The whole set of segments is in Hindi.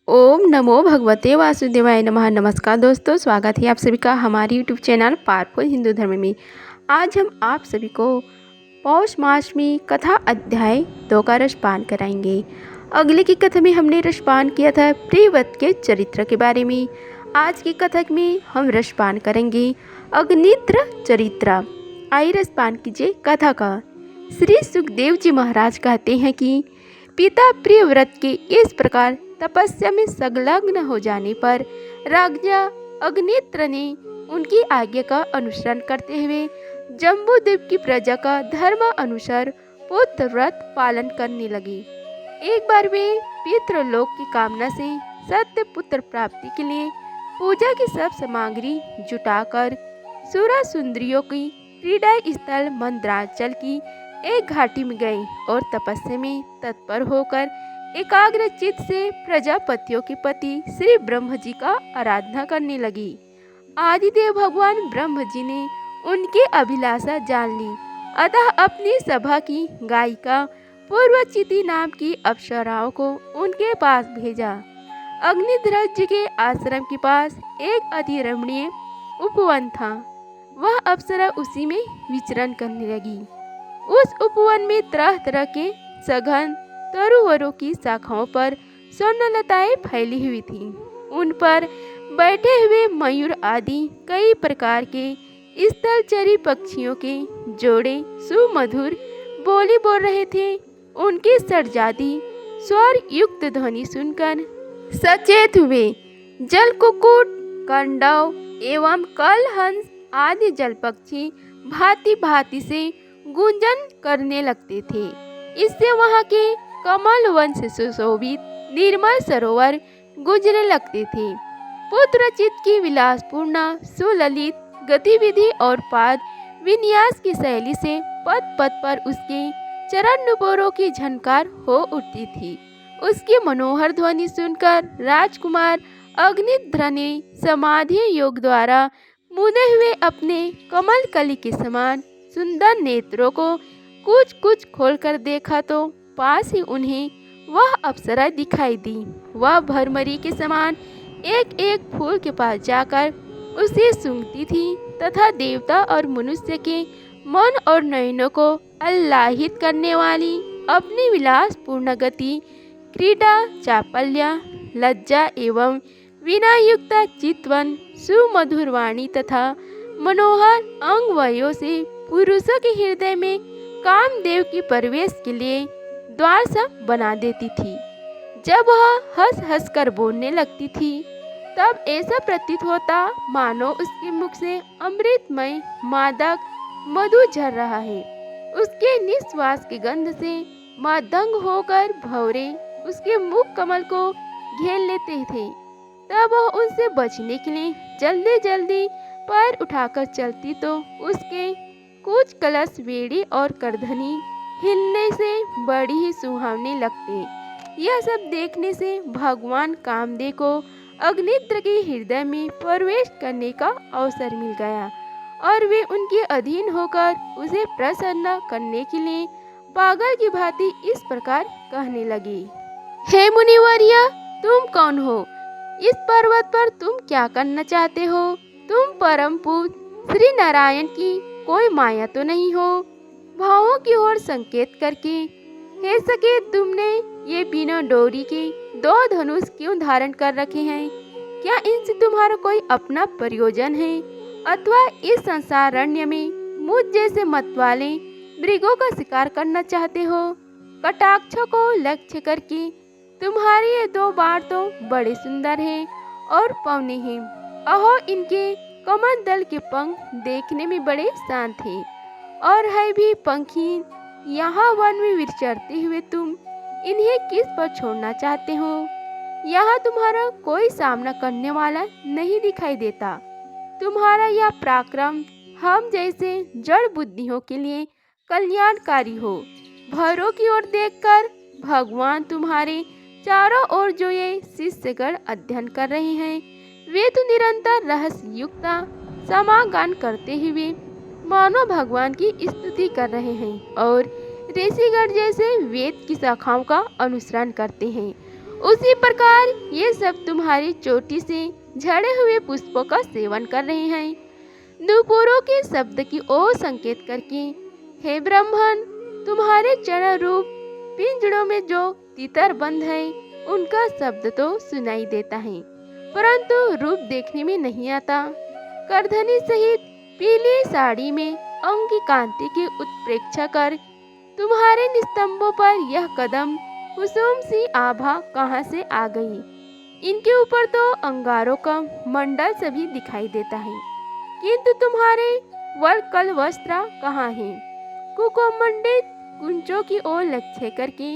ओम नमो भगवते वासुदेवाय नमः। नमस्कार दोस्तों, स्वागत है आप सभी का हमारे यूट्यूब चैनल पावरफुल हिंदू धर्म में। आज हम आप सभी को पौष मास में कथा अध्याय 2 का रसपान कराएंगे। अगले की कथा में हमने रसपान किया था प्रियव्रत के चरित्र के बारे में। आज की कथा में हम रसपान करेंगे अग्निद्र चरित्र। आइए रसपान कीजिए कथा का। श्री सुखदेव जी महाराज कहते हैं कि पिता प्रियव्रत के इस प्रकार तपस्या में संलग्न हो जाने पर राजा अग्निद्र ने उनकी आज्ञा का अनुसरण करते हुए जम्बूद्वीप की प्रजा का धर्म अनुसार पुत्र व्रत पालन करने लगे। एक बार वे पितृलोक की कामना से सत्य पुत्र प्राप्ति के लिए पूजा की सब सामग्री जुटाकर सुरा सुंदरियों की क्रीड़ा स्थल मंदराचल की एक घाटी में गए और तपस्या में तत्पर होकर एकाग्र चित्त से प्रजापतियों के पति श्री ब्रह्म जी का आराधना करने लगी। आदिदेव भगवान ब्रह्म जी ने उनकी अभिलाषा जान ली, अतः अपनी सभा की गायिका पूर्वचिति नाम की अप्सराओं को उनके पास भेजा। अग्निध्वज जी के आश्रम के पास एक अति रमणीय उपवन था। वह अप्सरा उसी में विचरण करने लगी। उस उपवन में तरह तरह के सघन तरुवरों की शाखाओं पर स्वर्णलताएं फैली हुई थीं। उन पर बैठे हुए मयूर आदि कई प्रकार के स्थलचरी पक्षियों के जोड़े सुमधुर बोली बोल रहे थे। उनकी सड़जाती स्वर युक्त ध्वनि सुनकर सचेत हुए जल कुक्कुट, कंडव एवं कलहंस आदि जल पक्षी भांति भांति से गुंजन करने लगते थे। इससे वहां के कमल वन से सुशोभित निर्मल सरोवर गुजरने लगते थे। पुत्रचित की विलासपूर्ण सुललित गतिविधि और पाद विन्यास की शैली से पद पद पर उसके चरण नुपुरों की झनकार हो उठती थी। उसकी मनोहर ध्वनि सुनकर राजकुमार अग्निध्र ने समाधि योग द्वारा मुदे हुए अपने कमल कली के समान सुंदर नेत्रों को कुछ कुछ खोलकर देखा तो पास ही उन्हें वह अप्सरा दिखाई दी। वह भरमरी के समान एक एक फूल के पास जाकर उसे सूंघती थी तथा देवता और मनुष्य के मन और नयनों को आह्लादित करने वाली अपनी विलासपूर्ण गति, क्रीड़ा, चापल्य, लज्जा एवं विनयुक्त चितवन, सुमधुर वाणी तथा मनोहर अंगवयों से पुरुषों के हृदय में कामदेव की प्रवेश के लिए द्वार सा बना देती थी। जब वह हंस हंस कर बोलने लगती थी तब ऐसा प्रतीत होता मानो उसके मुख से अमृतमय मादक मधु झर रहा है। उसके निश्वास की गंध से मादंग होकर भंवरे उसके मुख कमल को घेर लेते थे। तब वह उनसे बचने के लिए जल्दी जल्दी पैर उठाकर चलती तो उसके कुछ कलश, बेड़ी और करधनी हिलने से बड़ी ही सुहावने लगते। यह सब देखने से भगवान कामदेव को अग्निद्र के हृदय में प्रवेश करने का अवसर मिल गया और वे उनके अधीन होकर उसे प्रसन्न करने के लिए पागल की भांति इस प्रकार कहने लगे। हे मुनिवर्य, तुम कौन हो? इस पर्वत पर तुम क्या करना चाहते हो? तुम परम पूज्य श्री नारायण की कोई माया तो नहीं हो? भावों की ओर संकेत करके हे सके, तुमने ये बिना डोरी के 2 धनुष क्यों धारण कर रखे हैं? क्या इनसे तुम्हारा कोई अपना प्रयोजन है अथवा इस संसारण्य में मुझ जैसे मत वाले मृगों का शिकार करना चाहते हो? कटाक्ष को लक्ष्य करके तुम्हारे ये 2 बाण तो बड़े सुंदर हैं और पवने हैं। अहो, इनके कमल दल के पंख देखने में बड़े शांत हैं और है भी पंखी। यहाँ वन में विचरते हुए तुम इन्हें किस पर छोड़ना चाहते हो? यहाँ तुम्हारा कोई सामना करने वाला नहीं दिखाई देता। तुम्हारा यह पराक्रम हम जैसे जड़ बुद्धियों के लिए कल्याणकारी हो। भैरव की ओर देखकर भगवान तुम्हारे चारों ओर जो ये शिष्यगण अध्ययन कर रहे हैं, वे तो निरंतर रहस्य युक्त समागान करते हुए मानो भगवान की स्तुति कर रहे हैं और ऋषिगण जैसे वेद की शाखाओं का अनुसरण करते हैं। उसी प्रकार ये सब तुम्हारी चोटी से झड़े हुए पुष्पों का सेवन कर रहे हैं। नुपुरों के शब्द की ओर संकेत करके, हे ब्राह्मण, तुम्हारे चरण रूप पिंजड़ों में जो तीतर बंद है उनका शब्द तो सुनाई देता है, परंतु रूप देखने में नहीं आता। करधनी सहित पीली साड़ी में अंग की कांति की उत्प्रेक्षा कर तुम्हारे निस्तंभों पर यह कदम कुसुम सी आभा कहाँ से आ गई। इनके ऊपर तो अंगारों का मंडल सभी दिखाई देता है, किंतु तुम्हारे वलकल वस्त्र कहाँ हैं? कुकोमंडित कुंचों की ओर लक्ष्य करके,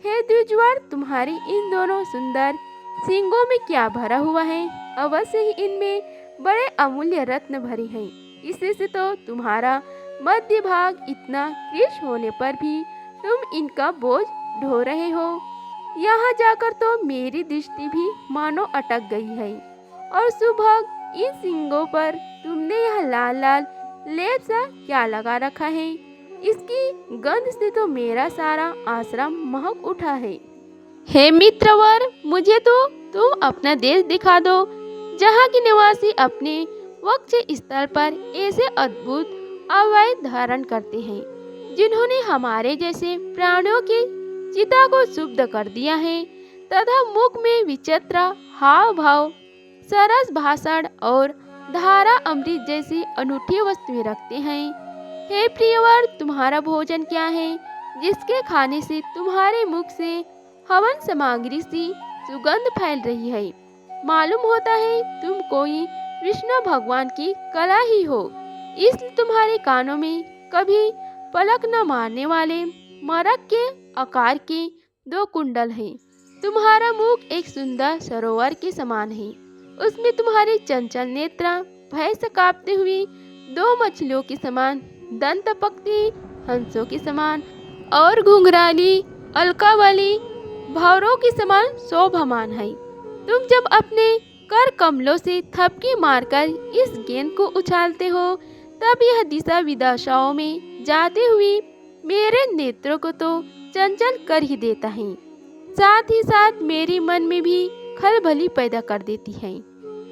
हे द्विजवर, तुम्हारे इन दोनों सुंदर सींगों में क्या भरा हुआ है? अवश्य ही इनमें बड़े अमूल्य रत्न भरे हैं। इससे से तो तुम्हारा मध्य भाग इतना कृश होने पर भी तुम इनका बोझ ढो रहे हो। यहाँ जाकर तो मेरी दृष्टि भी मानो अटक गई है। और सुभग इन सींगों पर तुमने यह लाल लाल लेप सा क्या लगा रखा है? इसकी गंध से तो मेरा सारा आश्रम महक उठा है। हे मित्रवर, मुझे तो तुम अपना देश दिखा दो, जहाँ के निवासी अपने वक्ष स्थल पर ऐसे अद्भुत अवयव धारण करते हैं, जिन्होंने हमारे जैसे प्राणियों की चिता को शुद्ध कर दिया है, तथा मुख में विचित्र हाव भाव, सरस भाषण और धारा अमृत जैसी अनूठी वस्तुएं रखते हैं। हे प्रियवर, तुम्हारा भोजन क्या है, जिसके खाने से तुम्हारे मुख से हवन सामग्री सी सुगंध फैल रही है? मालूम होता है तुम कोई विष्णु भगवान की कला ही हो, इसलिए तुम्हारे कानों में कभी पलक न मारने वाले मरक के आकार के 2 कुंडल हैं। तुम्हारा मुख एक सुंदर सरोवर के समान है, उसमें तुम्हारे चंचल नेत्र भय से कांपते हुए 2 मछलियों के समान, दंत पकती हंसों के समान और घुंघराली अलका वाली भौरों के समान शोभामान है। तुम जब अपने कर कमलों से थपकी मारकर इस गेंद को उछालते हो, तब यह दिशा विदिशाओं में जाते हुए मेरे नेत्रों को तो चंचल कर ही देता है, साथ ही साथ मेरे मन में भी खलबली पैदा कर देती है।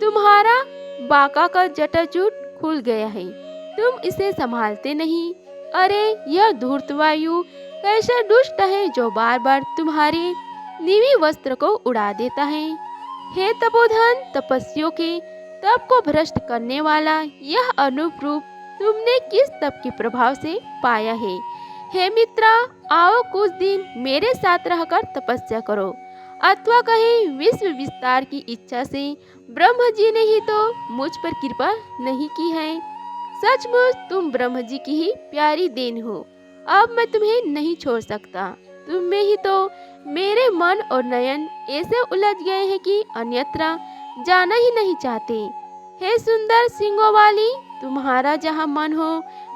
तुम्हारा बाका का जटाजूट खुल गया है, तुम इसे संभालते नहीं। अरे यह धूर्त वायु कैसा दुष्ट है, जो बार बार तुम्हारे नीवी वस्त्र को उड़ा देता है। हे तपोधन, तपस्वियों के तप को भ्रष्ट करने वाला यह अनूप रूप तुमने किस तप के प्रभाव से पाया है? हे मित्रा, आओ कुछ दिन मेरे साथ रहकर तपस्या करो, अथवा कहीं विश्व विस्तार की इच्छा से ब्रह्म जी ने ही तो मुझ पर कृपा नहीं की है। सचमुच तुम ब्रह्म जी की ही प्यारी देन हो। अब मैं तुम्हें नहीं छोड़ सकता। तुम में ही तो मेरे मन और नयन ऐसे उलझ गए हैं कि अन्यत्र जाना ही नहीं चाहते। हे सुंदर सिंगों वाली, तुम्हारा जहाँ मन हो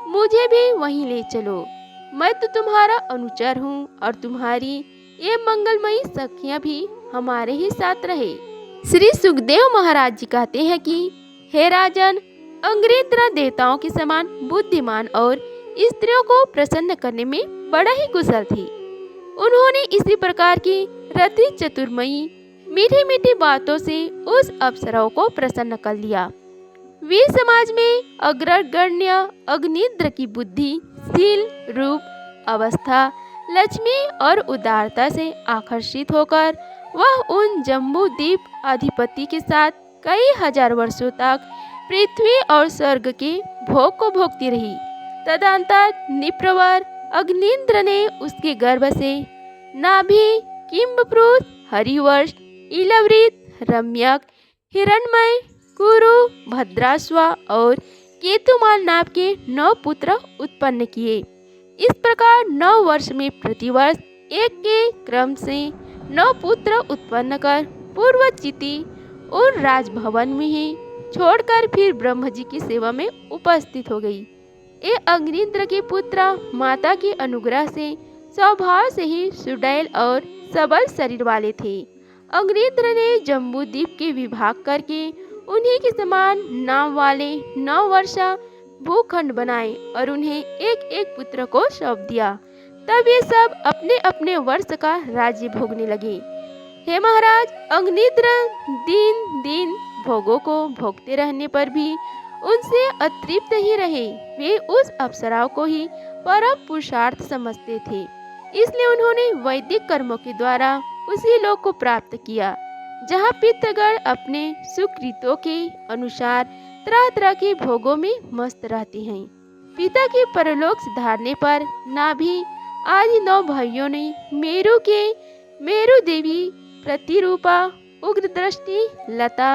मुझे भी वहीं ले चलो। मैं तो तुम्हारा अनुचर हूँ और तुम्हारी ये मंगलमयी सखियाँ भी हमारे ही साथ रहे। श्री सुखदेव महाराज जी कहते हैं कि हे राजन, अंग्रेत्र देवताओं के समान बुद्धिमान और स्त्रियों को प्रसन्न करने में बड़ा ही कुशल थी। उन्होंने इसी प्रकार की रति चतुर्मयी मीठी मीठी बातों से उस अप्सराओं को प्रसन्न कर लिया। वीर समाज में अग्रगण्य अग्निद्र की बुद्धि, शील, रूप, अवस्था, लक्ष्मी और उदारता से आकर्षित होकर वह उन जम्बू द्वीप अधिपति के साथ कई हजार वर्षों तक पृथ्वी और स्वर्ग के भोग को भोगती रही। तदंतर निप्रवर अग्निन्द्र ने उसके गर्भ से नाभि, किंबप्रुत, हरिवर्ष, इलवृत, रम्यक, हिरण्मय, कुरु, भद्राश्व और केतुमान नाम के 9 पुत्र उत्पन्न किए। इस प्रकार 9 वर्ष में प्रतिवर्ष एक के क्रम से 9 पुत्र उत्पन्न कर पूर्वचिति और राजभवन में ही छोड़कर फिर ब्रह्म जी की सेवा में उपस्थित हो गई। ये अग्निन्द्र के पुत्र माता के अनुग्रह से स्वभाव से ही सुडैल और सबल शरीर वाले थे। अग्निन्द्र ने जम्बू द्वीप के विभाग करके उन्हीं के समान नाम वाले 9 वर्षा भूखंड बनाए और उन्हें एक एक पुत्र को सौंप दिया। तब ये सब अपने अपने वर्ष का राज्य भोगने लगे। हे महाराज, अग्निद्र दिन दिन भोगों को भोगते रहने पर भी उनसे अतृप्त ही रहे। वे उस अप्सराओं को ही परम पुरुषार्थ समझते थे, इसलिए उन्होंने वैदिक कर्मों के द्वारा उसी लोक को प्राप्त किया जहाँ पितृगण अपने सुकृतों के अनुसार तरह तरह के भोगों में मस्त रहते हैं। पिता के परलोक सिधारने पर नाभि आदि 9 भाइयों ने मेरु देवी, प्रतिरूपा, उग्रदृष्टि, लता,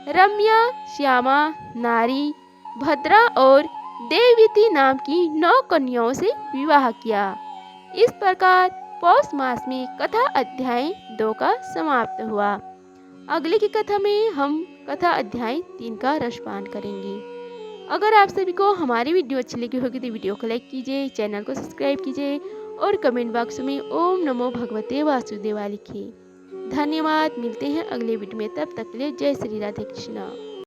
रम्या, श्यामा, नारी, भद्रा और देवती नाम की 9 कन्याओं से विवाह किया। इस प्रकार पौष मास में कथा अध्याय 2 का समाप्त हुआ। अगले की कथा में हम कथा अध्याय 3 का रसपान करेंगे। अगर आप सभी को हमारी वीडियो अच्छी लगी होगी तो वीडियो को लाइक कीजिए, चैनल को सब्सक्राइब कीजिए और कमेंट बॉक्स में ओम नमो भगवते वासुदेवाय लिखिए। धन्यवाद। मिलते हैं अगले वीडियो में, तब तक के लिए जय श्री राधे कृष्णा।